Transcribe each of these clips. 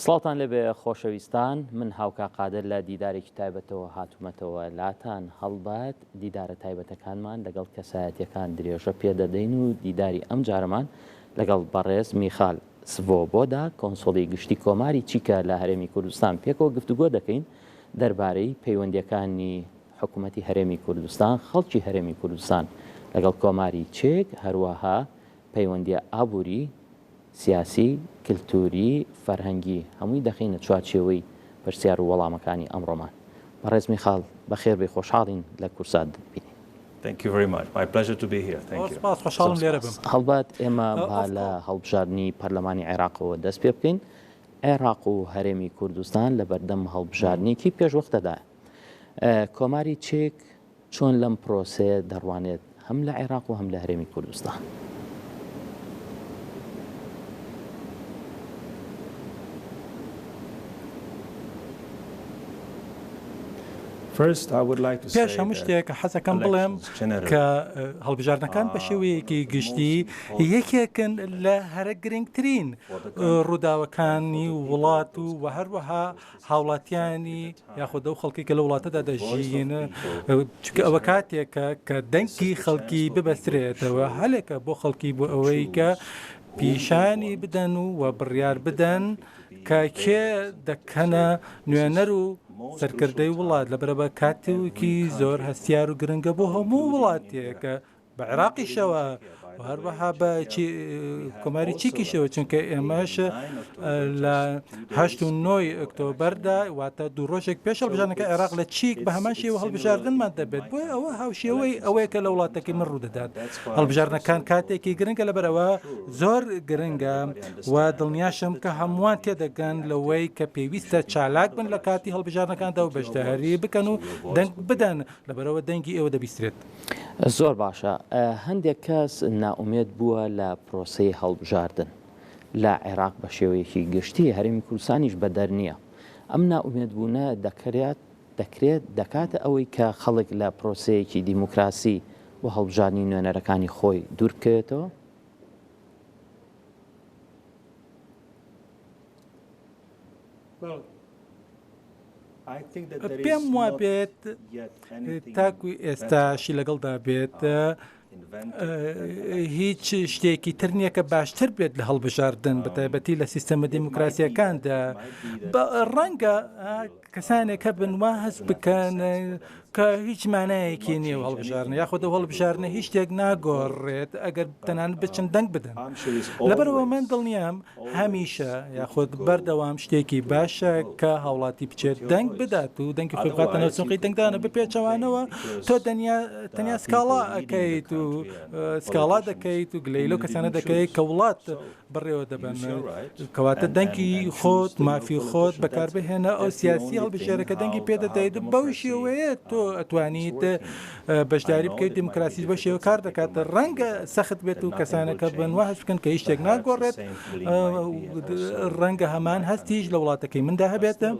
سڵاتان لەبێ خۆشەویستان، من هاوکا قادر لە دیدارێکی تایبەتەوە هاتوومەتەوە لاتان هەڵبات. دیدارە تایبەتەکانمان لەگەڵ کەسایەتیەکان درێژە پێدەدەین و دیداری ئەم جارەمان لەگەڵ بەڕێز میخال سڤۆبۆدا، کۆنسۆڵی گشتی کۆماری چیکە لە هەرێمی کوردستان پێکەوە گفتوگۆ دەکەین دەربارەی پەیوەندیەکانی حکوومەتی هەرێمی کوردستان، خەڵکی هەرێمی کوردستان لەگەڵ کۆماری چێک، هەروەها پەیوەندیە ئابووری، سیاسی، کللتوری، فەرهەنگی هەمووی دەخینە چوارچێوەی پرسیار و وەڵامەکانی ئەمڕۆمان. بەڕێز میخال بەخێر بێ، خۆشحاڵین لە کورسات ببینین. Thank you very much. My pleasure to be here. Thank you. هەڵبات ئێمە با لە هەڵبژاردننی پەرلەمانی عێراقەوە دەست پێ بکەین. عێراق و هەرێمی کوردستان لە بەردەم هەڵبژاردنێکی پێشوەختەدا. کۆماری چێک چۆن لەم پرۆسەیە دەڕوانێت هەم لە عێراق و هەم لە هەرێمی کوردستان؟ پێش هەموو شتێک حەزەکەم بڵێم کە هەڵبژاردنەکان بە شێوەیەکی گشتی یەکێکن لە هەرە گرنگترین ڕووداوەکانی وڵات و هەروەها هاوڵاتیانی یاخۆدە و خەڵکی کە لە وڵاتەدا دەژین، چکە ئەوە کاتێکە کە دەنگی خەڵکی ببەسترێتەوە هەلێکە بۆ خەڵکی بۆ ئەوەی کە پیشانی بدەن و بڕیار بدەن کە کێ دەکەنە نوێنەر و سەرکردەی وڵات لەبەرەوە کاتێکی زۆر هەستیار و گرنگە بۆ هەموو وڵاتێکە بە عێراقیشەوە و هەروەها بە کۆماری چیکیشەوە، چونکە ئێمەش لە 8 ئۆکتۆبەردا واتە دوو ڕۆژێک پێش هەڵبژاردنەکە عێراق لە چیک بە هەمان شێوە هەڵبژاردنمان دەبێت، بۆی ئەوە هاوشێوەی ئەوەیە کە لە وڵاتەکەی من ڕوودەدات. هەڵبژاردنەکان کاتێکی گرنگە لەبەرەوە زۆر گرنگە و دڵنیاشم کە هەمووان تێدەگەن لەوەی کە پێویستە چالاک بن لە کاتی هەڵبژاردنەکاندا و بەشداری بکەن و دەنگ بدەن، لەبەرەوە دەنگی ئێوە دەبیسترێت. زۆر باشە. هەندێک کەس ناومێت بووە لە پرۆسەی هەڵبژاردن لە عێراق بە شێوەیەکی گشتی، هەرێمی کوردستانیش بە دەرنیە. ئەم ناومێت بوونە دەکرێت دەکاتە ئەوەی کە خەڵک لە پرۆسەیەکی دیموکراسی بۆ هەڵبژاردنی نوێنەرەکانی خۆی دوور بکەوێتەوە؟ پێم وابێت تاکوی ئێستاشی لەگەڵدا بێت هیچ شتێکی تر نییە کە باشتر بێت لە هەڵبژاردن بە تایبەتی لە سیستەمە دیموکراسیەکاندا. ڕەنگە کەسانێک هەبن وا هەست بکەن کە هیچ مانایەکی نییە و هەڵبژاردن یاخۆدە هەڵبژاردنە هیچ شتێک ناگۆڕێت ئەگەر تەنان بچن دەنگ بدەن. لەبەرەوە من دڵنیام هەمیشە یاخۆت بەردەوام شتێکی باشە کە هاوڵاتی بچێت دەنگ بدات و دەنگی خۆی بخاتەنەوە سوقی دەنگدانە بپێچەوانەوە تۆ تەنیا سکاڵا ئەەکەیت و سکاڵا دەکەیت و گلەی لەو کەسانە دەکەیت کە وڵات بڕێوە دەبن، کەواتە دەنگی خۆت مافی خۆت بەکاربهێنە ئەو سیاسی هەڵبژێرەکە دەنگی پێدەدەیت بەو شێوەیە تۆ ئەتوانیت بەشداری بکەیت دیموکراسی بە شێوە کار دەکات. ڕەنگە سەخت بێت و کەسانەکە بن وا هەست بکەن کە هیچ شتێک ناگۆڕێت، ڕەنگە هەمان هەستیش لە وڵاتەکەی مندا هەبێتە،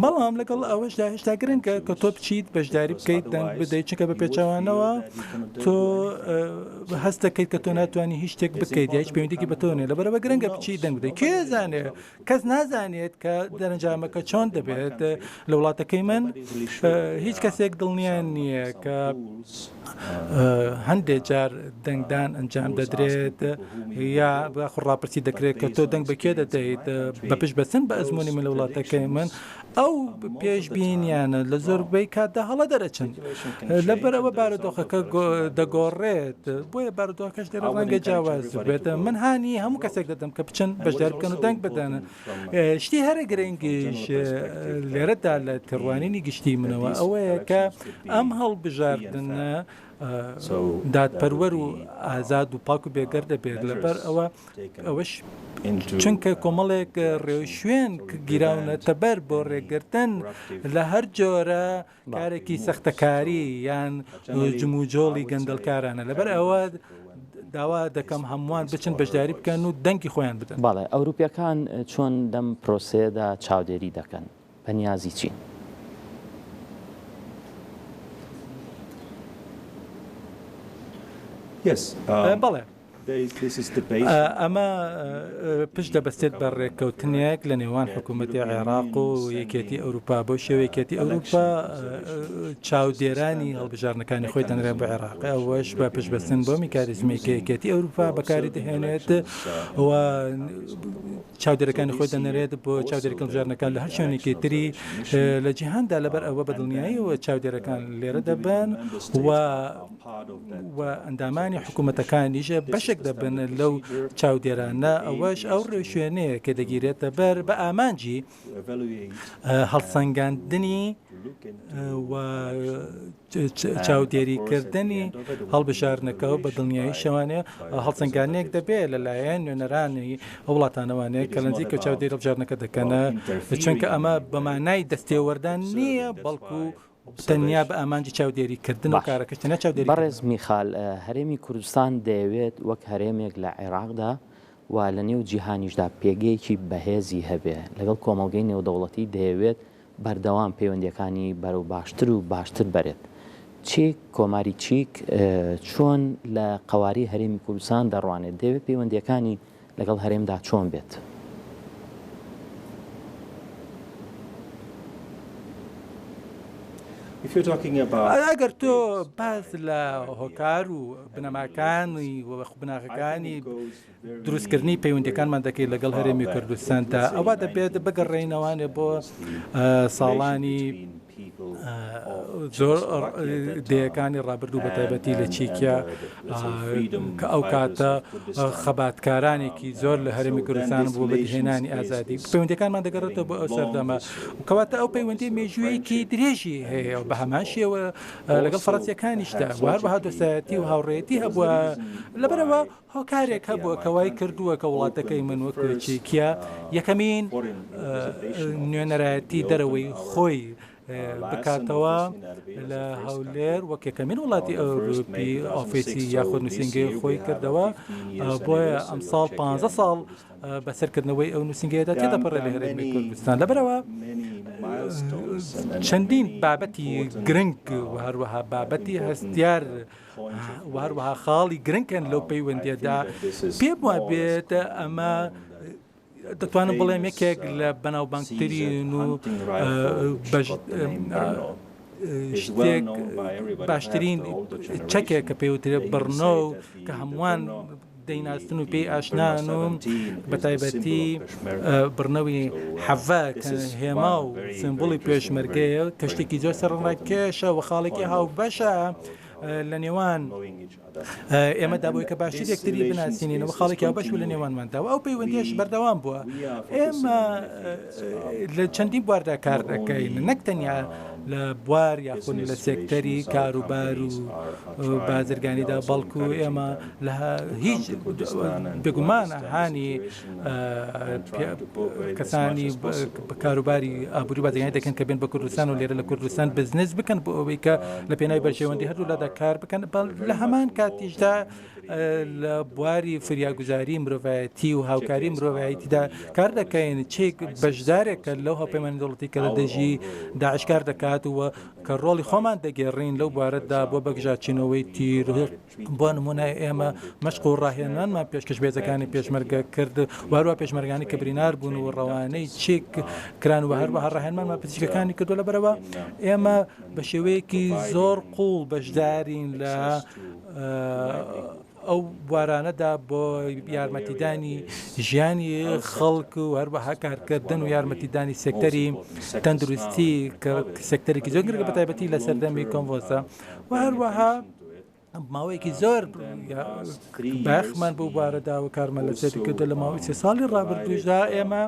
بەڵام لەگەڵ ئەوەشدا هێشتا گرنگە کە تۆ بچیت بەشداری بکەیت دەنگ بدەیت، چونکە بە پێچەوانەوە تۆ هەست دەکەیت کە تۆ ناتوانانی هیچ شتێک بکەیت یا هیچ پەیوەندیی بە تۆ نیە، لەبەرەوە گرنگە بچیت دەنگ بدەیت. کێ زانێت؟ کەس نازانێت کە دەرەنجامەکە چۆن دەبێت. لە وڵاتەکەی من هیچ کەسێک دڵنیان نییە کە هەندێک جار دەنگدان ئەنجام دەدرێت یا ڕاپرسی دەکرێت کە تۆ دەنگ بەکێ دەدەیت بە پشت بەسن بە ئەزمموی من لە وڵاتەکەی من ئەو پێشبینیانە لە زۆربەی کاتدا هەڵە دەرەچن، لەبەرەوە بارودۆخەکە دەگۆڕێت، بۆیە بارودۆخەکەش لێرە ڕەنگە جیاواز بێت. من هانی هەموو کەسێک دەدەم کە بچن بەشدار بکەن و دەنگ بدەن. شتی هەرە گرنگیش لێرەدا لە تێڕوانینی گشتی منەوە ئەوەیە کە ئەم هەڵبژاردنە دادپەروەر و ئازاد و پاک و بێگەر دەبێت، لەبەر ئەوەش چونکە کۆمەڵێک ڕێوشوێن گیراونەتە بەر بۆ ڕێگرتن لە هەر جۆرە کارێکی سەختەکاری یان جموجۆڵی گەندەڵکارانە، لەبەر ئەوە داوا دەکەم هەمووان بچن بەشداری بکەن و دەنگی خۆیان بدەن. باڵێ ئەوروپیەکان چۆن دەم پرۆسەیەدا چاودێری دەکەن بە نیازی چین؟ بەڵێ ئەمە پشت دەبەستێت بە ڕێککەوتنێک لە نێوان حکوومەتی عێراق و یەکێتی ئەوروپا بۆ شێوەیەکێتی ئەوروپا چاودێرانی هەڵبژارنەکانی خۆی دەنرێن بە عێراق ئەوەش بە پشتبەستن بۆ میکاریزمێکی یەکێتی ئەوروپا بەکاری دەهێنێت و چاودێرەکانی خۆی دەنرێت بۆ چاودێرەکە هەڵبژارنەکان لە هەر شوێنێکی تری لە جیهاندا لەبەر ئەوە بەدڵنیاییەوە چاودێرەکان لێرە دەبن و ئەندامانی حکوومەتەکانیشە بەشێک دەبن لەو چاودێرانە ئەوەش ئەو ڕێشوێنەیە کە دەگیرێتە بەر بە ئامانجی هەڵسەنگاندنی و چاودێریکردنی هەڵبژارنەکەەوە بە دڵنیایی شەوانەیە هەڵسەنگانێک دەبێت لەلایەن نوێنەرانی وڵاتانەوانەیە کە لەنزیک کە چاودێری هەڵبژارنەکە دەکەنە چونکە ئەمە بەمانای دەستێوەردان نییە بەڵکو تەنیا بە ئامانجی چاودێریکردن و کارەکەشتە چاودێری. بەڕێز میخال هەرێمی کوردستان دەیەوێت وەک هەرێمێک لە عێراقدا و لە نێو جیهانیشدا پێگەیەکی بەهێزی هەبێ لەگەڵ کۆمەڵگەی نێودەوڵەتی دەیەوێت بەردەوام پەیوەندیەکانی بەرەو باشتر و باشتر بەرێت. چیک کۆماری چیک چۆن لە قەواری هەرێمی کوردستان دەڕوانێت دەوێت پەیوەندیەکانی لەگەڵ هەرێمدا چۆن بێت؟ ئەگەر تۆ باز لە هۆکار و بنەماکانی بناغەکانی دروستکردنی پەیوەندیەکانمان دەکەیت لەگەڵ هەرێمی کوردستاندا ئەوە دەبێت بگەڕێینەوانێ بۆ ساڵانی زۆر دەیەکانی ڕابردوو بە تایبەتی لە چیکیا کە ئەو کاتە خەباتکارانێکی زۆر لە هەرێمی کوردستان بوو بە هێنانی ئازادی پەیوەندیەکانمان دەگەڕێتەوە بۆ ئەو سەردەمە کەواتە ئەو پەیوەندی مێژوویەکی درێژی هەیە بە هەمان شێوە لەگەڵ فەڕەنسیەکانیشدا هەروەها دۆستایەتی و هاوڕێتی هەبووە لەبەرەوە هۆکارێک هەبووە کەوای کردووە کە وڵاتەکەی من وەکو چیکیا یەکەمین نوێنەرایەتی دەرەوەی خۆی بکاتەوە لە هەولێر وەک یەکەمین وڵاتی ئەوروپی ئۆفیسی یاخود نووسینگەی خۆی کردەوە بۆیە ئەم ساڵ 15 ساڵ بەسەرکردنەوەی ئەو نووسینگەیەدا تێدەپەڕێت لە هەرێمی کوردستان لەبەرەوە چەندین بابەتی گرنگ و هەروەها بابەتی هەستیار و هەروەها خاڵی گرنگکەن لەو پەیوەندیەدا پێم وابێت ئەمە دەتوانم بڵێم یەکێک لە بەناوبانگترین و شتێک باشترین چەکێک کە پێوترێت بڕنۆ و کە هەمووان دەیناستن و پێی ئاشنان و بە تایبەتی بڕنەوەی حەڤە کە هێما و سمبوڵی پێشمەرگەیە کە شتێکی زۆر سەرڕاکێشە و خاڵێکی هاوبەشە لە نێوان ئێمەدا بۆی کە باشتر یەکتری بناسیینەوە خاڵێکی هاوبەش و لە نێوانمانداوە ئەو پەیوەندیش بەردەوام بووە ئێمە لە چەندین بواردا کار دەکەین نەک تەنیا لە بوار یاخود لە سێکتەری کاروبار و بازرگانیدا بەڵکو ئێمە لە هیچ بێگومان هانی کەسانی کاروباری ئابووری بازرگانی دەکەن کە بێن بە کوردستان و لێرە لە کوردستان بزنس بکەن بۆ ئەوەی کە لە پێناوی بەرژێوەندی هەردوو لادا کار بکەن لە هەمان کاتیشدا لە بواری فریاگوزاری مرۆڤایەتی و هاوکاری مرۆڤایەتیدا کار دەکەین چێک بەشدارێکە لەو هەڵپەیمانی دەوڵەتی کە لە دەژی داعشکار دەکات و کە ڕۆڵی خۆمان دەگێڕین لەو بوارەتدا بۆ بەگژاچینەوەی تیر بۆ نمونای ئێمە مەشق و ڕاهێنانمان پێشکەش بێزەکانی پێشمەرگە کرد وارووا پێشمەرگانی کە برینار بوون و ڕەوانەی چێک کران و هەروەها ڕاهێنمانمان پزیشکەکانی کردو لەبەرەوە ئێمە بە شێوەیەکی زۆر قوڵ بەشدارین لە ئەو بوارانەدا بۆ یارمەتیدانی ژیانی خەڵک و هەروەها کارکردن و یارمەتیدانی سێکتەری تەندروستی کە سێکتەرێکی زۆر گرنگە بە تایبەتی لە سەردەمی کۆمڤۆسا و هەروەها ماوەیەکی زۆر باخمان بۆ بوارەدا و کارمە لە سەری کردو لە ماوەی 3 ساڵی ڕابردووشدا ئێمە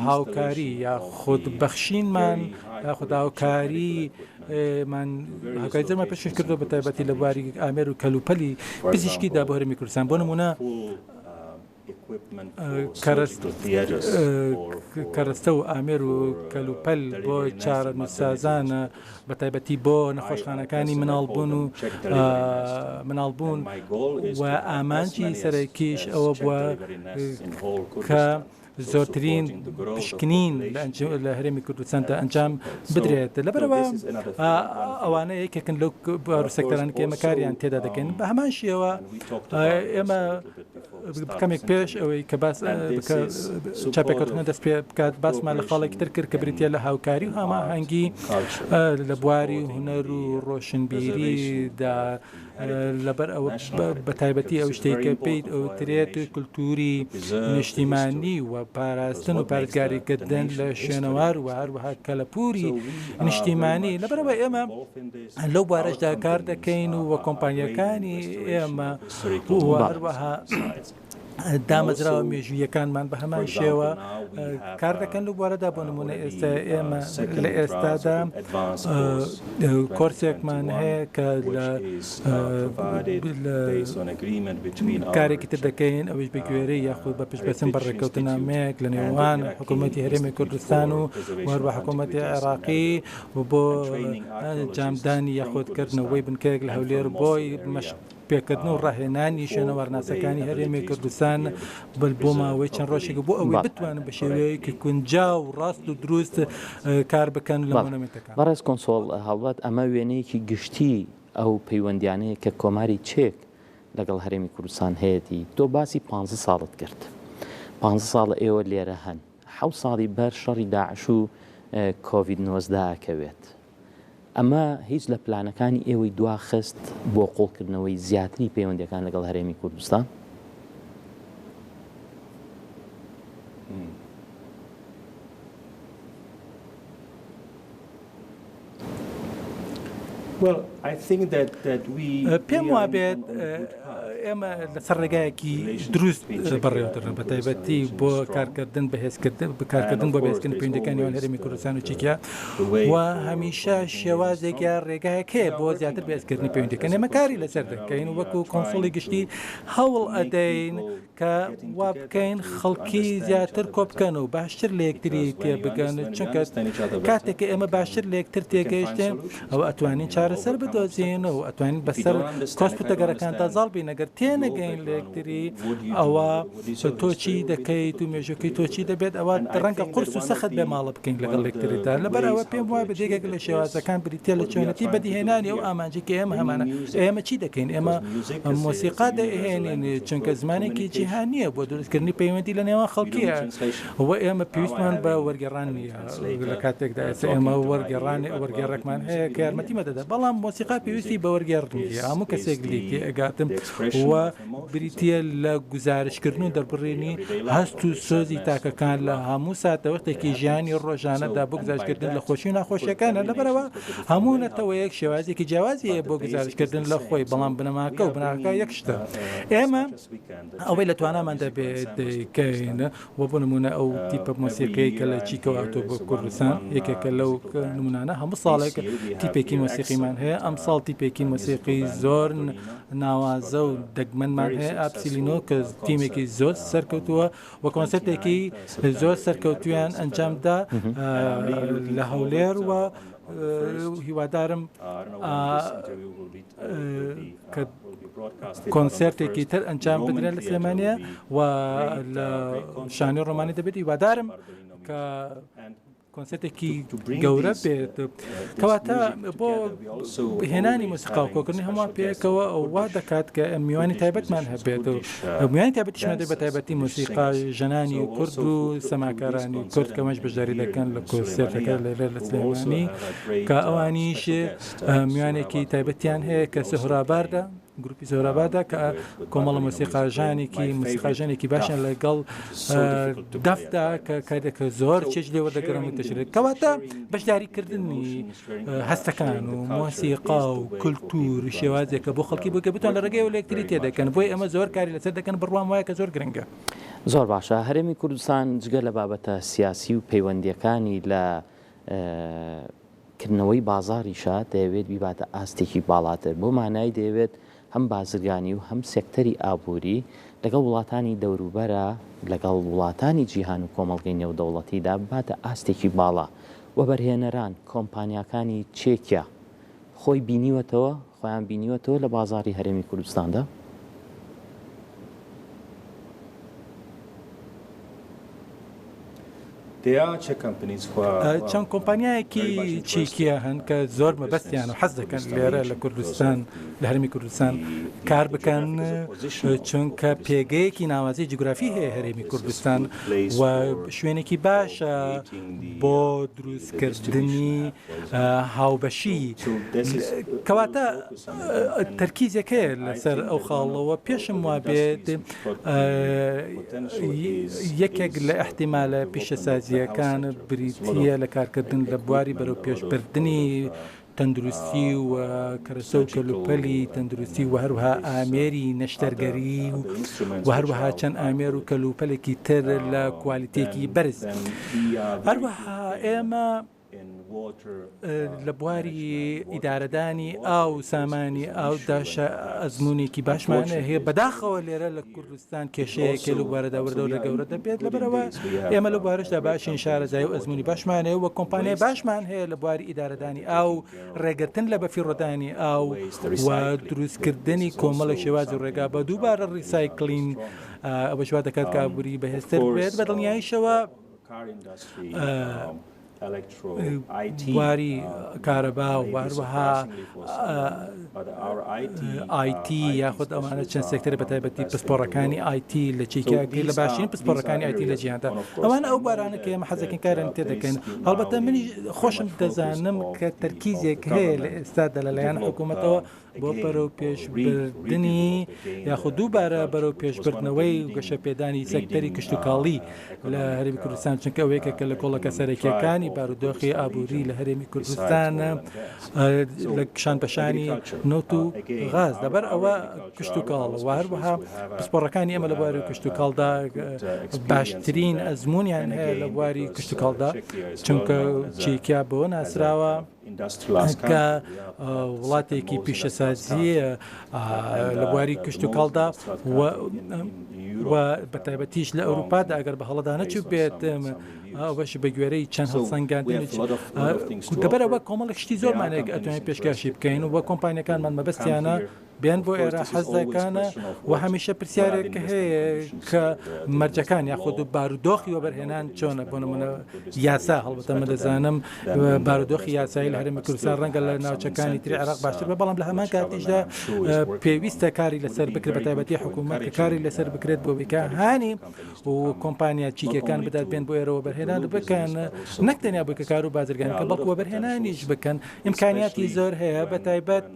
هاوکاری یا خودبەخشینمان یاخود هاوکاری هاوکاری زەرمان پێشکەش کردو بە تایبەتی لە بواری ئامێر و کەلوپەلی پزیشکیدا بۆ هەرێمی کوردستان بۆ نمونە کەرەستە و ئامێر و کەلوپەل بۆ چارە نووسازانە بە تایبەتی بۆ نەخۆشخانەکانی مناڵبوون و ئامانجی سەرەکیش ئەوە بووە کە زۆرترین پشکنین لە هەرێمی کوردستاندا ئەنجام بدرێت لەبەرەوە ئەوانە یەکێکن لەو سێکتەران کە ئێمە کاریان تێدا دەکەین بە هەمان شێوە ئێمە کەمێک پێش ئەوەی کە باس چاپێککەوتنە دەست پێ بکات باسمان لە خاڵێکی تر کرد کە بریتە لە هاوکاری و هەماهەنگی لە بواری هونەر و ڕۆشنبیریدا لەبەر ئەوە بە تایبەتی ئەو شتێککە پێیت ئەوترێت کولتوری نیشتیمانی و پاراستن و پارێزگاریکردن لە شوێنەوار و هەروەها کەلەپوری نیشتیمانی لەبەرەوە ئێمە لەو بارەشدا کار دەکەین و وە کۆمپانیەکانی ئێمە هەروەها دامەزراوە مێژوویەکانمان بە هەمان شێوە کار دەکەن لە بوارەدا بۆ نمونە ئێستا ئێمە لە ئێستادا کۆرسێکمان هەیە کە کارێکی تر دەکەین ئەوش بە گوێرەی یاخود بە پشتبەسم بە ڕێکەوتنامەیەک لە نێوان حکوومەتی هەرێمی کوردستان و وەروە حکوومەتی عێراقی و بۆ جامدانی یاخودکردنەوەی بنکەیەک لە هەولێر بۆی پێکردن و ڕاهێنانی شوێنەوەرناسەکانی هەرێمی کوردستان بۆ ماوەی چەند ڕۆژێک بۆ ئەوەی بتوانن بە شێوەیەکی کونجا و ڕاست و دروست کار بکەن لە مۆنەمنتەکان. بەڕێز کۆنسۆڵ هەڵبەت ئەمە وێنەیەکی گشتی ئەو پەیوەندیانەیە کە کۆماری چێک لەگەڵ هەرێمی کوردستان هەیەی تۆ باسی 15 ساڵت کرد 15 ساڵ ئێوە لێرە هەن 7 ساڵی بەر شەڕی داعش و کۆڤید 19 ئەکەوێت. ئەمە هیچ لە پلانەکانی ئێوەی دواخست بۆ قوڵکردنەوەی زیاتری پەیوەندیەکان لەگەڵ هەرێمی کوردستان؟ پێم وابێت ئێمە لەسەر ڕێگایەکی دروست بەڕێوەترن بە تایبەتی بۆ کارکردن بەکارکردن بۆ بەهێزکردن پەیوەندیەکانی هەرێمی کوردستان و چیکیا و هەمیشە شێوازێکە ڕێگایەک هەیە بۆ زیاتر بەهێزکردنی پەیوەندیەکان ئێمە کاری لەسەر دەکەین وەکو کۆنسڵی گشتی هەوڵ ئەدەین کە وا بکەین خەڵکی زیاتر کۆ بکەن و باشتر لە یەکتری تێبگەن چونکە کاتێککە ئێمە باشتر لە یەکتر تێگەیشتێن ئەو ئەتوانین چارەسەر بدۆزین و ئەتوانین بەسەر کۆسپوتەگەرەکاندا زاڵ بین ئەگەر تێنەگەین لە یەکتری ئەوە تۆچی دەکەیت و مێژەکەی تۆچی دەبێت ئەوە ڕەنگە قورس و سەخت بێ ماڵە بکەین لەگەڵ یەکتریدا لەبەر ئەوە پێم وایە بەجێگەک لە شێوازەکان بریتە لە چۆنەتی بەدیهێنانی ئەو ئامانجی کە ئێمە هەمانە ئێمە چی دەکەین ئێمە مۆسیقا دەهێنین چونکە زمانێکی جیهانیە بۆ دروستکردنی پەیوەندی لە نێوان خەڵکیە و ئێمە پێویستمان بە وەرگێڕان نیە لە کاتێکدا ئێمە وەرگێڕێکمان هەیە کە یارمەتی مەدەدا بەڵام مۆسیقا پێویستی بە وەرگێڕنیە هەموو کەسێک لیتی ئەگاتم و بریتە لە گزارشکردن و دەربڕێنی هەست و سۆزی تاکەکان لە هەموو ساتەوەختێکی ژیانی ڕۆژانەدا بۆ گزارشکردن لە خۆشی و ناخۆشیەکانە لەبەرەوە هەموو نەتەوە یەک شێوازێکی جیاوازی هەیە بۆ گزارشکردن لە خۆی بەڵام بنەماکە و بناکە یەک شتە ئێمە ئەوەی لە توانامان دەبێت دەکەین و بۆ نمونە ئەو تیپە مۆسیقی کە لە چیکەوە هاتۆ بۆ کوردستان یەکێکە لەو نمونانە هەموو ساڵێک تیپێکی مۆسیقیمان هەیە ئەم ساڵ تیپێکی مۆسیقی زۆر ناوازە و دەگمەنمان هەیە ئاپسیلینۆ کە تیمێکی زۆر سەرکەوتووە و کۆنسەرتێکی زۆر سەرکەوتویان ئەنجامدا لە هەولێر و هیوادارم کە کۆنسەرتێکی تر ئەنجام بدرێن لە سلێمانیا و لە شانی ڕۆمانی دەبێت هیوادارم کە کۆنسەرتێکی گەورە بێت کەواتە بۆ هێنانی مۆسیقا و کۆکردنی هەمووان پێکەوە وا دەکات کە میوانی تایبەتمان هەبێت و میوانی تایبەتیشمەدە بە تایبەتی مۆسیقا ژەنانی کورد و سەماکارانی کورد کەمەش بەشداری دەکەن لە کۆنسەرتەکە لەلێر لە سلێمانی کە ئەوانیش میوانێکی تایبەتیان هەیە کە سەهراباردا گروپی زۆرەبادا کە کۆمەڵە مۆسیقاژانێکی باشیان لەگەڵ دەفدا کە کارێکە زۆر چێژ لێوە دەگەڕێت دەشرێت کەواتە بەشداریکردنی هەستەکان و مۆسیقا و کولتور شێوازێکە بۆ خەڵکی بووکە بتوان لە ڕێگەی و لە یەکتری تێدەکەن بۆی ئەمە زۆر کاری لەسەر دەکەن بڕوام وایە کە زۆر گرنگە. زۆر باشە هەرێمی کوردستان جگە لە بابەتە سیاسی و پەیوەندیەکانی لە کردنەوەی بازاڕیشە دەیەوێت بیباتە ئاستێکی باڵاتر بۆ مانای دەیەوێت هەم بازرگانی و هەم سێکتەری ئابووری لەگەڵ وڵاتانی دەوروبەرە لەگەڵ وڵاتانی جیهان و کۆمەڵگەی نێودەوڵەتیدا باتە ئاستێکی باڵا و بەرهێنەران کۆمپانیاکانی چێکیا خۆیان بینیوەتەوە لە بازاری هەرێمی کوردستاندا؟ چەند کۆمپانیایەکی چیکیە هەن کە زۆر مەبەستیان و حەز دەکەن لێرە لە کوردستان لە هەرمی کوردستان کار بکەن چونکە پێگەیەکی ناوازی جوگرافی هەیە هەرێمی کوردستان و شوێنێکی باشە بۆ دروستکردنی هاوبەشی کەواتە تەرکیزێکەیە لەسەر ئەو خاڵەوە پێشم وا بێت یەکێک لە احتیمالە پیشەسازیەکان بریتیە لە کارکردن لە بواری بەرەو پێشبردننی تەندروستی و کەرەسە و کەلوپەلی تەندروستی و هەروەها ئامێری نەشتەرگەری و هەروەها چەند ئامێر و کەلوپەلێکی تر لە کوالیتێکی بەرز هەروەها ئێمە لە بواری ئیدارەدانی ئاو سامانی ئاوداشە ئەزمونێکی باشمانە هەیە بەداخەوە لێرە لە کوردستان کێشەیەکێ لە بوارەدا وەردەوە لە گەورە دەبێت لەبەرەوە ئێمە لە بوارشدا باشین شارەزای و ئەزمونی باشمانەیە وە کۆمپانیای باشمان هەیە لە بواری ئیدارەدانی ئاو ڕێگرتن لە بەفیڕۆدانی ئاو و دروستکردنی کۆمەڵی شێوازی ڕێگا بە دووبارە ڕیسایکلین ئەوە شوا دەکات کابووری بەهێزتر بێت بە دڵنیاییشەوە بواری کارەبا و هەروەها IT یاخود ئەوانە چەند سێکتەر بە تایبەتی پسپۆڕەکانی IT لە چیکاگەی لە باشین پسپۆڕەکانی IT لە جیهاندا ئەوانە ئەو بارانە کە ئێمە حەزەکەین کارن تێ دەکەین هەڵبەتە منی خۆشم دەزانم کە تەرکیزێک هەیە لە ئێستادا لەلایەن حکوومەتەوە بۆ بەرەو پێشبردننی یاخود دووبارە بەرەو پێشبردنەوەی گەشەپێدانی سەکتەری کشتتوکاڵی لە هەرێمی کوردستان چونکە ئەوەیەکە کە لە کۆڵەکە سەرەکیەکانی بارودۆخی ئابووری لە هەرێمی کوردستان لە کشانپەشانی نۆت و غاز دەبەر ئەوە کشتتوکاڵ و هەروەها پسپۆڕەکانی ئێمە لە بواری کشتتوکاڵدا باشترین ئەزمونیان هەیە لە بواری کشتتوکاڵدا چونکە چیکیا بۆ ناسراوە کە وڵاتێکی پیشەسازیە لە بواری کشتتوکاڵدا و بە تایبەتیش لە ئەوروپادا ئەگەر بە هەڵەدا نەچوو بێت ئەوەش بە گوێرەی چەند هەڵسەنگاندن دەبەرەوە کۆمەڵێک شتی زۆرمانێک ئەتوانین پێشکاشی بکەین و کۆمپانیەکانمان مەبەستیانە بیان بۆ ئێرە حەزەکانە و هەمیشە پرسیارێک هەیە کە مەرجەکان یاخود و بارودۆخی وەبەرهێنان چۆنە بۆ نمونە یاسا هەڵبەتە من دەزانم بارودۆخی یاسایی لە هەرێمی کوردستان ڕەنگە لە ناوچەکانی تری عێراق باشتر بە بەڵام لە هەمان کاتیشدا پێویستە کاری لەسەر بکرێت بە تایبەتی حکوومەت کە کاری لەسەر بکرێت بۆ بکە هانی و کۆمپانیا چیکەکان بدات بێن بۆ ئێرەوە بەرهێنان بکەن نەک تەنیا بۆ کە کار و بازرگانی کە بەڵکو وەبەرهێنانیش بکەن ئیمکانیاتی زۆر هەیە بە تایبەت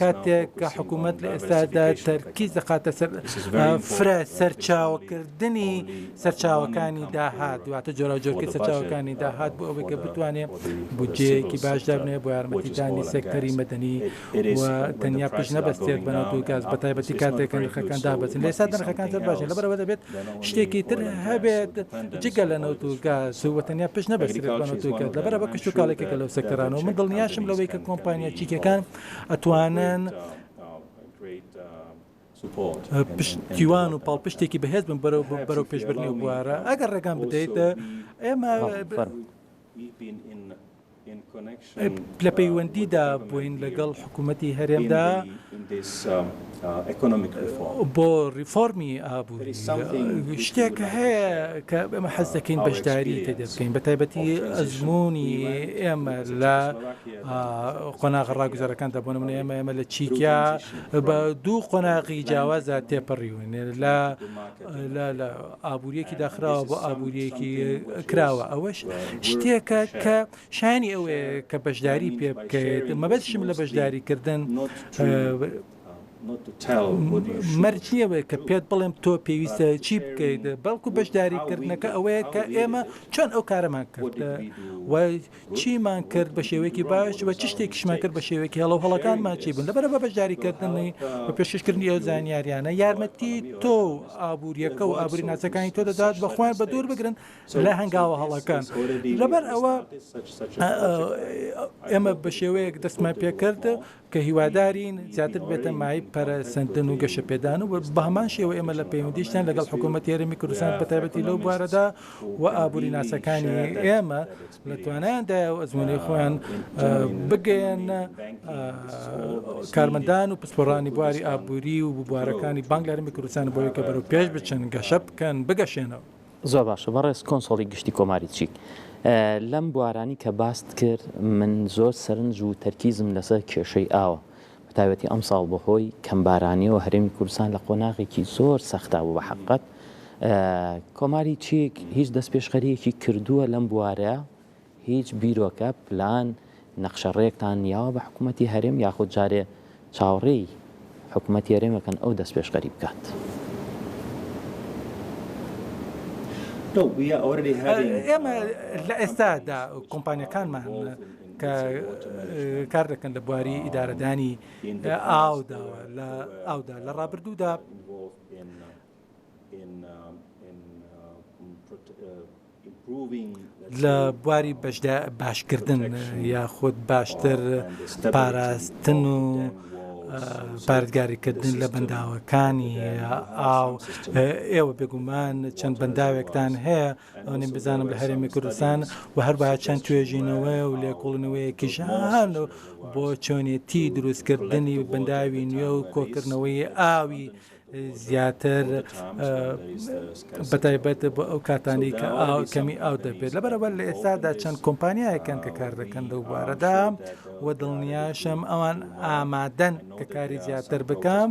کاتێک حکوومەت لە ئێستادا تەرکیز دەخاتە فرە سەرچاوەکردنی سەرچاوەکانی داهات دواتە جۆرە جۆرکەی سەرچاوەکانی داهات بۆ ئەوەی کە بتوانێت بودجەیەکی باشدار بنێ بۆ یارمەتیدانی سێکتەری مەدەنی و تەنیا پێش نەبەستێت بە نەوت و گاز بە تایبەتی کاتێک نرخەکان دابەزین لە ئێستا نرخەکان زۆر باشن لەبەرەوە دەبێت شتێکی تر هەبێت جگە لە نەوت و گاز و تەنیا پێش نەبەستێت بە نەوت و گاز لەبەرەوە کشتتوکاڵێکێکە لەو سێکتەرانەوە من دڵنیاشم لەوەی کە کۆمپانیا چیکەکان ئەتوانن پشتیوان و پاڵپشتێکی بەهێز بن بەرەو پێشبردننی و بوارە ئەگەر ڕێگان بدەیت ئێمە لە پەیوەندیدا بووین لەگەڵ حکوومەتی هەرێمدا بۆ ریفۆرمی ئابووری شتێک هەیە کە ئێمە حەز دەکەین بەشداری تێدا بکەین بە تایبەتی ئەزمموی ئێمە لە قۆناغ ڕاگوزارەکاندا بۆ نمونە ئێمە لە چیکیا بە دوو قۆناغی جیاوازە تێپەڕیون لە ئابوووریەکی داخراوە بۆ ئابوووریەکی کراوە ئەوەش شتێکە کە شانی ئەوەیە کە بەشداری پێ بکەیت مەبەستشم لە بەشداریکردن مەرجیەوە کە پێت بڵێم تۆ پێویستە چی بکەیت بەڵکو بەشداریکردنەکە ئەوەیە کە ئێمە چۆن ئەو کارەمان کرد و چیمان کرد بە شێوەیەکی باش و چ شتێکیشمان کرد بە شێوەیەکی هەڵەو هەڵەکانمان چی بن لەبەرەوە بەشداریکردنی بە پێشکردنی ئەو زانیاریانە یارمەتی تۆ ئابوووریەکە و ئابووری ناسەکانی تۆ دەدات بەخوایان بە دوور بگرن لە هەنگاوە هەڵەکان لەبەر ئەوە ئێمە بە شێوەیەک دەستمان پێکرد کە هیوادارین زیاتر بێتە مای پەرەسەندن و گەشەپێدان و بە هەمان شێوە ئێمە لە پەیوەندیشتان لەگەڵ حکوومەتی هەرێمی کوردستان بە تایبەتی لەو بوارەدا و ئابووری ناسەکانی ئێمە لە توانایاندایە و ئەزمونەی خۆیان بگەێن کارمەندان و پسپۆڕانی بواری ئابووری و بوارەکانی بانگ لە هەرێمی کوردستان بۆیە کە بەرەو پێش بچن گەشە بکەن بگەشێنەوە. زۆر باشە بەڕێز کۆنسۆڵی گشتی کۆماری چیک لەم بوارانی کە باست کرد من زۆر سەرنج و تەرکیزم لەسەر کێشەی ئاوە بەتایبەتی ئەم ساڵ بەهۆی کەمبارانیەوە هەرێمی کوردستان لە قۆناغێکی زۆر سەختا بوو بە حەقەت کۆماری چیک هیچ دەست پێشخەریەکی کردووە لەم بوارەیە هیچ بیرۆکە پلان نەخشەڕێکتان یاوە بە حکوومەتی هەرێم یاخود جارێ چاوەڕێی حکوومەتی هەرێمەکەن ئەو دەست پێشخەری بکات. ئێمە لە ئێستادا کۆمپانیەکانمان کە کار دەکەن لە بواری ئیدارەدانی ئاوداوە لە ئاودا لە ڕابردوودا لە بواری باشکردن یاخود باشتر پاراستن و پارێزگاریکردن لە بەنداوەکانی ئاو ئێوە بێگومان چەند بەنداوێکتان هەیە ئەوێ بزانم لە هەرێمی کوردستان و هەروەها چەند توێژینەوە و لێکۆڵنەوەیەکیژان بۆ چۆنێتی دروستکردنی بەنداوی نوێ و کۆکردنەوەی ئاوی زیاتر بەتایبەت بۆ ئەو کاتانی کە کەمی ئاو دەبێت لەبەرەوە لە ئێستادا چەند کۆمپانیایەکەن کە کار دەکەن لەو بوارەدا و دڵنیاشم ئەوان ئامادەن کە کاری زیاتر بکەم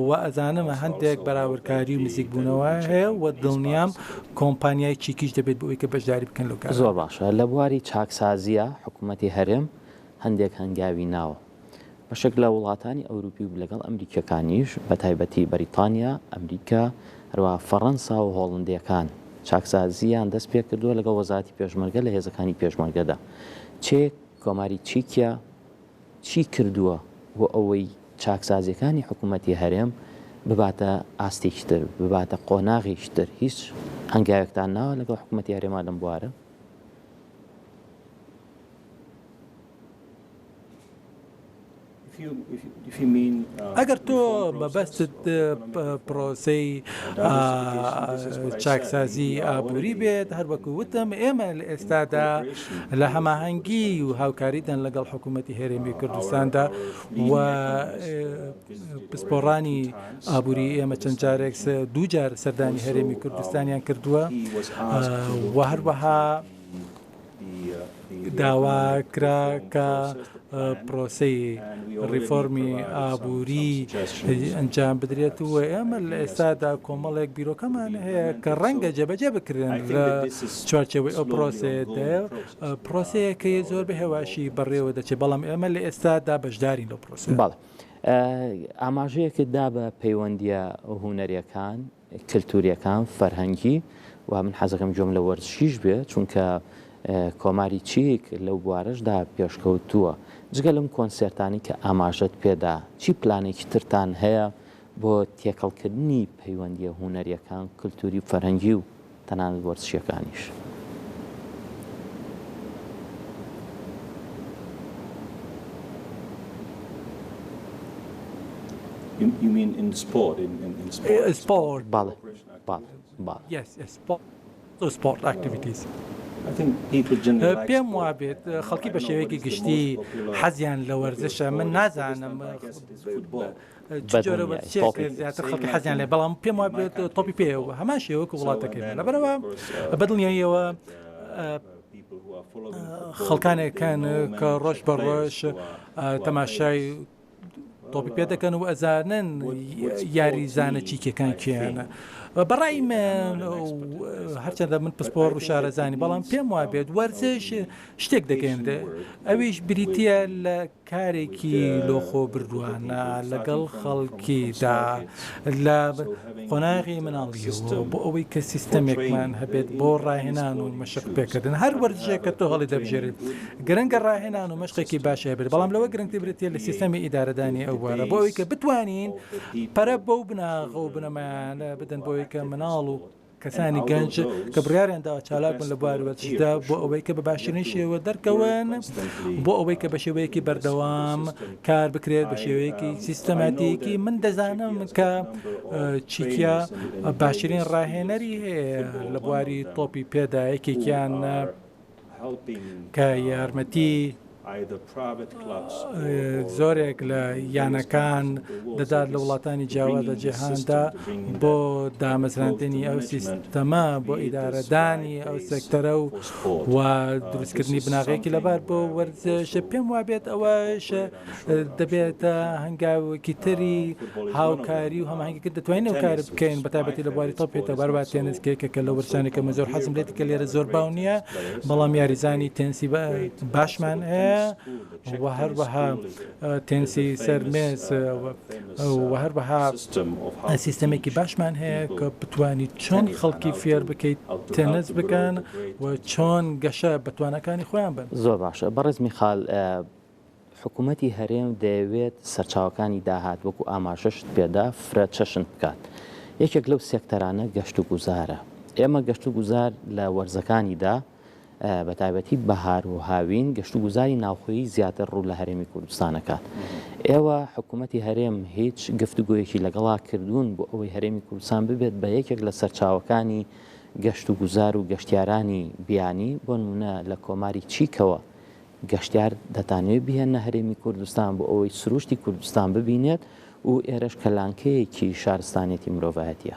و ئەزانمە هەندێک بەراوردکاری و نزیکبوونەوە هەیە و دڵنیام کۆمپانیای چیکیش دەبێت بۆ ئەوەی کە بەشداری بکەن لەو کار. زۆر باشە لە بواری چاکسازیە حکوومەتی هەرێم هەندێک هەنگاوی ناوە بەشێک لە وڵاتانی ئەوروپی و لەگەڵ ئەمریکەکانیش بە تایبەتی بەریتانیا ئەمریکا هەروە فەڕەنسا و هۆڵندیەکان چاکسازیان دەست پێ کردووە لەگەڵ وەزارەتی پێشمەرگە لە هێزەکانی پێشمەرگەدا چێ کۆماری چیکە چی کردووە بۆ ئەوەی چاکسازیەکانی حکوومەتی هەرێم بباتە ئاستێکتر بباتە قۆناغیشتر هیچ هەنگاوێکتان ناوە لەگەڵ حکوومەتی هەرێما لەم بوارە؟ ئەگەر تۆ بەبەستت پرۆسەی چاکسازی ئابووری بێت هەر وەکو وتم ئێمە لە ئێستادا لە هەماهەنگی و هاوکاریدان لەگەڵ حکوومەتی هەرێمی کوردستاندا و پسپۆڕانی ئابووری ئێمە چەند جارێک دوو جار سەردانی هەرێمی کوردستانیان کردووە و هەروەها داواکرا کە پرۆسەی ڕیفۆرمی ئابووری ئەنجام بدرێت و ئێمە لە ئێستادا کۆمەڵێک بیرۆکەمان هەیە کە ڕەنگە جێبەجێ بکرێن لە چوارچێوەی ئەو پرۆسەیەدا پرۆسەیەکە زۆر بە هێواشی بەڕێوە دەچێت بەڵام ئێمە لە ئێستادا بەشدارین لە پرۆسە. بەڵێ ئاماژەیەکتدا بە پەیوەندیە هونەریەکان کللتوریەکان فەرهەنگی و من حەزەکەم جۆم لە وەرزشیش بێت چونکە کۆماری چیک لەو بوارەشدا پێشکەوتووە جگە لەم کۆنسرتانی کە ئاماژەت پێدا چی پلانێکی ترتان هەیە بۆ تێکەڵکردنی پەیوەندیە هونەریەکان کللتوری و فەرهەنگی و تەنانەت وەرزشیەکانیش؟ You mean in sport? In sport? Sport. Bale. Yes, sport. So sport activities. پێم وابێت خەڵکی بە شێوەیەکی گشتی حەزیان لە وەرزشە من نازانم زیاتر خەڵکی حەزیان لێ بەڵام پێم وابێت تۆپی پێوە هەمان شێوەکە وڵاتەکەی لەبەرەوە بەدڵنیاییەوە خەڵکانێکان کە ڕۆژ بە ڕۆژ تەماشای تۆپی پێ دەکەن و ئەزانن یاریزانە چیکەکان کیانە بەڕای من هەرچەندە من پسپۆڕ و شارەزانی بەڵام پێم وابێت وەرزش شتێک دەکەێنێ ئەویش بریتە لە کارێکی لۆخۆ بردووانە لەگەڵ خەڵکیدا لە قۆناغی مناڵیەوە بۆ ئەوەی کە سیستەمێکمان هەبێت بۆ ڕاهێنان و مەشق پێکردن هەر وەرزشێکە تۆ هەڵی دەبژێرێت گرنگە ڕاهێنان و مەشقێکی باشە بێت بەڵام لەوە گرنگتر برێتە لە سیستەمی ئیدارەدانی ئەو وارە بۆ ئەوەی کە بتوانین پەرە بەو بناغە و بنەمایانە بدەن بۆ ئەوەی کە مناڵ و کەسانی گەنج کە بڕیاریان داوە چالاک بن لە بواری وەرزشدا بۆ ئەوەی کە بە باشترین شێوە دەرکەون بۆ ئەوەی کە بە شێوەیەکی بەردەوام کار بکرێت بە شێوەیەکی سیستەماتیکی من دەزانم کە چیکە باشترین ڕاهێنەری هەیە لە بواری تۆپی پێدا یەکێکیان کە یارمەتی زۆرێک لە یانەکان دەدات لە وڵاتانی جیاوازە جیهاندا بۆ دامەزراندنی ئەو سیستەمە بۆ ئیدارەدانی ئەو سێکتەرە و دروستکردنی بناغێکی لەبار بۆ وەرزشە پێم وابێت ئەوەش دەبێتە هەنگاوێکی تری هاوکاری و هەماهنگگەکە دەتوانین ئەو کار بکەین بەتابەتی لە بواری تۆپێتە بەروا تێنسکێکە لە وەرسانێکەمە زۆر حەزم لێت کە لێرە زۆر باو نییە بەڵام یاریزانی تێنسی باشمان هەیە و هەروەها تێنسی سەرمێز و هەروەها سیستەمێکی باشمان هەیە کە بتوانیت چۆن خەڵکی فێر بکەیت تێنس بکەن و چۆن گەشە بەتوانەکانی خۆیان بن. زۆر باشە بەڕێز میخال حکوومەتی هەرێم دەیەوێت سەرچاوەکانی داهات وەکو ئاماژەشت پێدا فرە چەشن بکات. یەکێک لەو سێکتەرانە گەشت و گوزارە. ئێمە گەشت و گوزار لە وەرزەکانیدا بە تایبەتی بەهار و هاوین گەشت و گوزاری ناوخۆیی زیاتر ڕوو لە هەرێمی کوردستانەکات. ئێوە حکوومەتی هەرێم هیچ گفتوگویەکی لەگەڵا کردوون بۆ ئەوەی هەرێمی کوردستان ببێت بە یەکێک لە سەرچاوەکانی گەشت و گوزار و گەشتیارانی بیانی بۆ نمونە لە کۆماری چیکەوە گەشتیار دەتانوێت بهێنە هەرێمی کوردستان بۆ ئەوەی سروشتی کوردستان ببینێت و ئێرەش کەلانکەیەکی شارستانێتی مرۆڤایەتیە.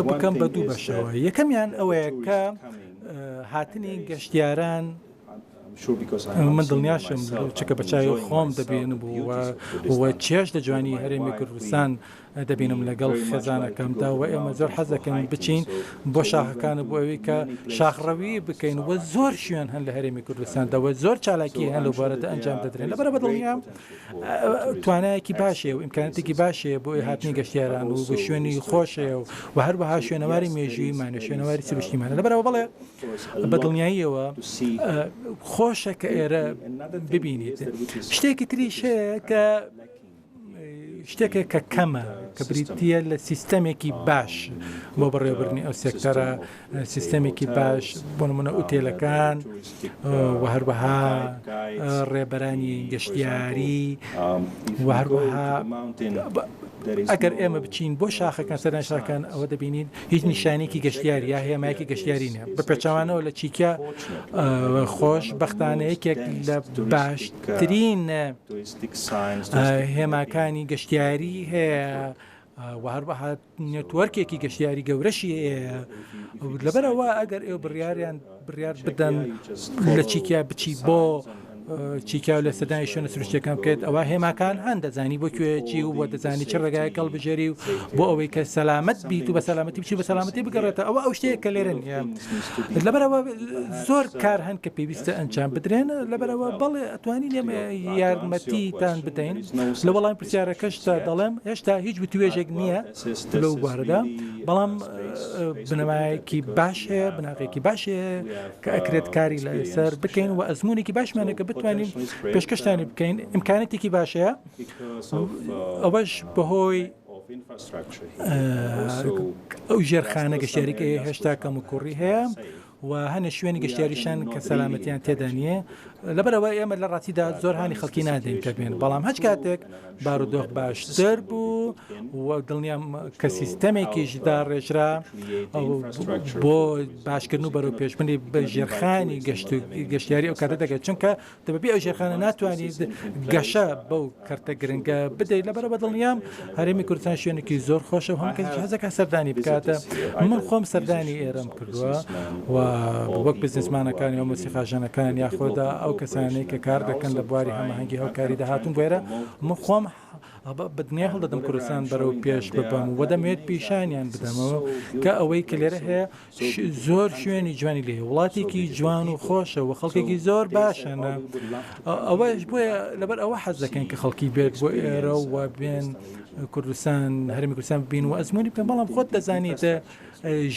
بکەم بە دوو بەشەوە. یەکەمیان ئەوەیە کە هاتنی گەشتیاران من دڵنیاشم چکە بەچوی خۆم دەبێن بووە چێش لە جوانی هەرێمی کوردستان دەبینم لەگەڵ خێزانەکەمدا و ئێمە زۆر حەز دەکەین بچین بۆ شاخەکانە بۆ ئەوەی کە شاخڕەوی بکەین وە زۆر شوێن هەن لە هەرێمی کوردستاندەوە زۆر چالاکی هەن لە بارەدا ئەنجام دەدرێن لەبەرە بەدڵنیام توانایەکی باشەیە و ئیمکانەتێکی باشەیە بۆ هاتنی گەشتیاران و بە شوێنی خۆشەیە و هەروەها شوێنەواری مێژوویمانە شوێنەواری سروشتیمانە لەبەرەوە بڵێ بەدڵنیاییەوە خۆشە کە ئێرە ببینیت. شتێکی تریش هەیە کە شتێکێک کە کەمە کە بریتە لە سیستەمێکی باش بۆ بەڕێوەبرنی ئەو سێکتەرە سیستەمێکی باش بۆ نمونە ئوتێلەکان و هەروەها ڕێبەرانی گەشتیاری و هەروەها ئەگەر ئێمە بچین بۆ شاخەکان سەردان شاکان ئەوە دەبینین هیچ نیشانێکی گەشتیاری یا هێمایەکی گەشتیاری نیە بە پێچوانەوە لە چیکە خۆش بەختانە یەکێک لە باشترین هێماکانی گەشتیاری هەیە و هەروەها نێتوەرکێکی گەشتیاری گەورەشی هەیە لەبەرەوە ئەگەر ئێوە بڕیار بدەن لە چیکە بچی بۆ چیکا و لە سەردانی شوێنە سروشتەکان بکەیت ئەوە هێماکان هەن دەزانی بۆ کوێچی و بۆ دەزانی چ ڕێگای کەڵ بژێری و بۆ ئەوەی کە سەلامەت بیت و بە سەلامەتی بچی بە سەلامەتی بگەڕێتە ئەوە ئەو شتەیە کە لێرە نیە لەبەرەوە زۆر کار هەن کە پێویستە ئەنجام بدرێن لەبەرەوە بەڵێ ئەتوانین ئێمە یارمەتیتان بدەین لە وەڵامی پرسیارەکەشتا دەڵێم هێشتا هیچ بتوێژێک نییە لەو بوارەدا بەڵام بنەمایەکی باش هەیە بناغێکی باش هەیە کە ئەکرێت کاری لەسەر بکەین و ئەزمونێکی باشمانێکە بتوانین پێشکەشتانی بکەین ئیمکانەتێکی باشەیە ئەوەش بەهۆی ئەو ژێرخانە گەشتیاریکە هێشتا کەم و کوڕی هەیە و هەنە شوێنی گەشتیاریشان کە سەلامەتیان تێدا نیە لەبەرەوە ئێمە لە ڕاستیدا زۆر هانی خەڵکی نادەین کە بێن بەڵام هەچ کاتێک بارودۆخ باشتر بوو و دڵنیام کە سیستەمێکیشدا ڕێژرا بۆ باشکردن و بەرەو پێشبردنی بە ژێرخانی گەشتیاری ئەو کاتە دەگەێت چونکە دەبێ ئەو ژێرخانە ناتوانێت گەشە بەو کەرتە گرنگە بدەیت لەبەرەوە دڵنیام هەرێمی کوردستان شوێنێکی زۆر خۆشە و هەموو کەسێکی حەزەکە سەردانی بکاتە من خۆم سەردانی ئێرەم کردووە و وەک بزنسمانەکانی و مۆسیقاژانەکان یاخۆدا ئەو کەسانەی کە کار دەکەن لە بواری هەماهەنگی هەوکاری داهاتون بێرە من خۆم بەدنیا هەڵدەدەم کوردستان بەرەو پێش ببەم و دەمێت پیشانیان بدەمەوە کە ئەوەی کە لێرە هەیە زۆر شوێنی جوانی لێ وڵاتێکی جوان و خۆشە و خەڵکێکی زۆر باشەنە ئەوەش بۆیە لەبەر ئەوە حەز دەکەن کە خەڵکی بێت بۆ ئێرە و بێن کوردستان هەرمی کوردستان ببین و ئەزمموی بکەن بەڵام خۆت دەزانیت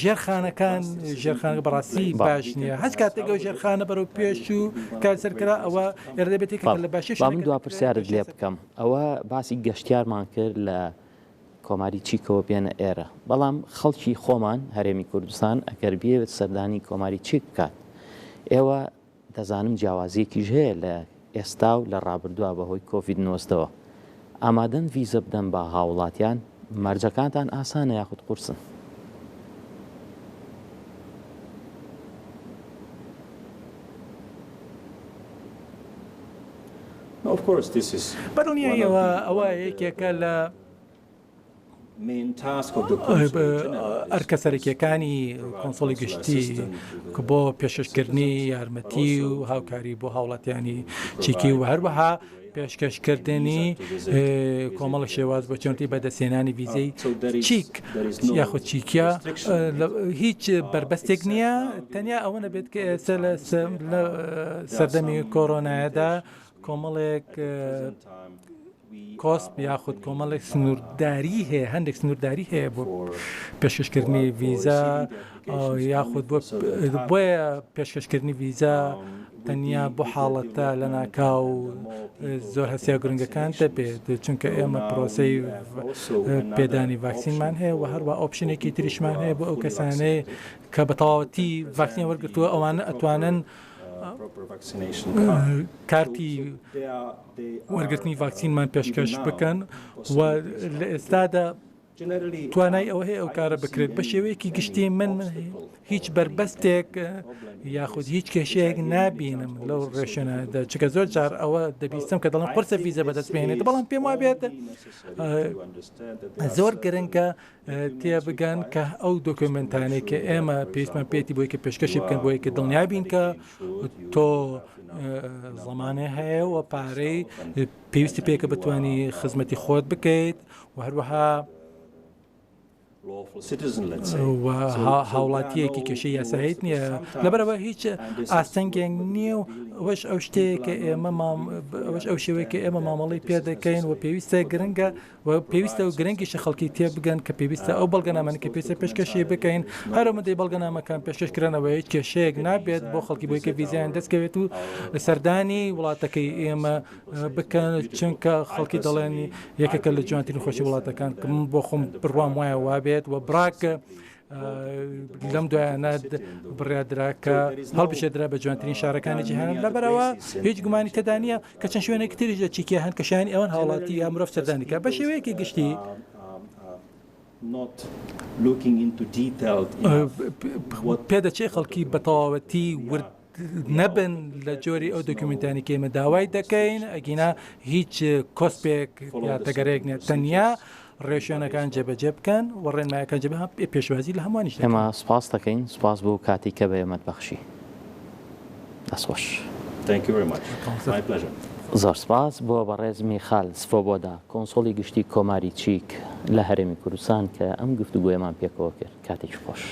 ژێرخانەکان ژێرخانە بەڕاستی باش نییە هەچ کاتێک ئەو ژێرخانە بەرەو پێش و کارسەرکرا ئەوە ئێرە دەبێت لە باشی من دوا پرسیارت لێ بکەم ئەوە باسی گەشتیارمان کرد لە کۆماری چیکەوە بێنە ئێرە بەڵام خەڵکی خۆمان هەرێمی کوردستان ئەگەر بێت سەردانی کۆماری چیک بکات ئێوە دەزانم جیاوازیەکیش هەیە لە ئێستا و لە ڕابردووە بەهۆی کۆڤید-19 ئامادەن ڤیزە بدەن بە هاوڵاتیان مەرجەکانتان ئاسانە یاخود قورسن بەدڵنیایەوە ئەوە یەکێکە لە ئەرکە سەرەکیەکانی کۆنسۆڵی گشتی کە بۆ پێشکەشکردنی یارمەتی و هاوکاری بۆ هاوڵاتیانی چیکی و هەروەها پێشکەشکردنی کۆمەڵە شێواز بۆ چۆنتی بەدەستێنانی ڤیزەی چیک یاخود چیکە هیچ بربەستێک نییە تەنیا ئەوە نەبێت کە ئێستا لە سەردەمی کۆڕۆنایەدا کۆمەڵێک کۆسپ یاخود کۆمەڵێک سنوورداری هەیە هەندێک سنوورداری هەیە بۆ پێشکەشکردنی ڤیزا یاخود بۆیە پێشکەشکردنی ڤیزا تەنیا بۆ حاڵەتە لە ناکاو زۆر هەستیا گرنگەکان دەبێت چونکە ئێمە پرۆسەی پێدانی ڤاکسینمان هەیە و هەروە ئۆپشنێکی تریشمان هەیە بۆ ئەو کەسانەیە کە بە تەواوەتی ڤاکسین وەرگرتووە ئەوانە ئەتوانن کارتی وەرگرتنی ڤاکسینمان پێشکەش بکەن و لە ئێستادا توانای ئەوە هەیە ئەو کارە بکرێت بە شێوەیەکی گشتی من هیچ بربەستێک یاخود هیچ کێشەیەک نابینم لەو ڕێشێنەدا چکە زۆر جار ئەوە دەبیستم کە دەڵم قورسە ڤیزە بەدەست بێنێت بەڵام پێم وابێت زۆر گرنگە تێبگەن کە ئەو دۆکومنتانەی کە ئێمە پێویستمان پێێتی بۆی کە پێشکەشی بکەن بۆی کە دڵنیابین کە تۆ زەمانە هەیە و پارەی پێویستی پێکە بتوانی خزمەتی خۆت بکەیت و هەروەها هاوڵاتیەکی کێشەی یاساییت نییە لەبەرەوە هیچ ئاستەنگێک نییە و ئەوەش ئەو شتەیەکە ئێمە ئەوەش ئەو شێوەیەکە ئێمە مامەڵی پێ دەکەین و پێویستە گرنگە و پێویستە و گرنگیشە خەڵکی تێ بگەن کە پێویستە ئەو بەڵگەنامەی کە پێویستە پێشکەشی بکەین هەرەمەدەی بەڵگەنامەکان پێشکەشکردنەوە هیچ کێشەیەک نابێت بۆ خەڵکی بۆی کە ڤیزایان دەستکەوێت و سەردانی وڵاتەکەی ئێمە بکەن چونکە خەڵکی دەڵێنی یەکێکە لە جوانترین خۆشی وڵاتەکان کە من بۆ خۆم بڕوام وایە وابێت و براکە لەم دوایانە بڕیادراکە هەڵبژێدرا بە جوانترین شارەکانی جیهان لەبەرەوە هیچ گومانی تێدانە کە چەند شوێنێکی تریش لە چیکە هەن کەشانی ئەوەن هاوڵاتی یا مرۆڤ سەردانیکە بە شێوەیەکی گشتی پێدەچێ خەڵکی بە تەواوەتی ورد نەبن لە جۆری ئەو دۆکومنتانی کە ئێمە داوای دەکەین ئەگینا هیچ کۆسپێک یا تەگەرەیەک نێت تەنیا ڕێشێنەکان جێبەجێ بکەن و ڕێنمایەکان جێبە پێشوازی لە هەمووانیش ئێمە سپاس دەکەین سپاس بۆ کاتی کە بە ئێمەت بەخشی دەستخۆش زۆر سپاس بۆ بەڕێز میخال سفۆبۆدا کۆنسۆڵی گشتی کۆماری چیک لە هەرێمی کوردستان کە ئەم گفتوگویەمان پێکەوە کرد کاتێکی خۆش.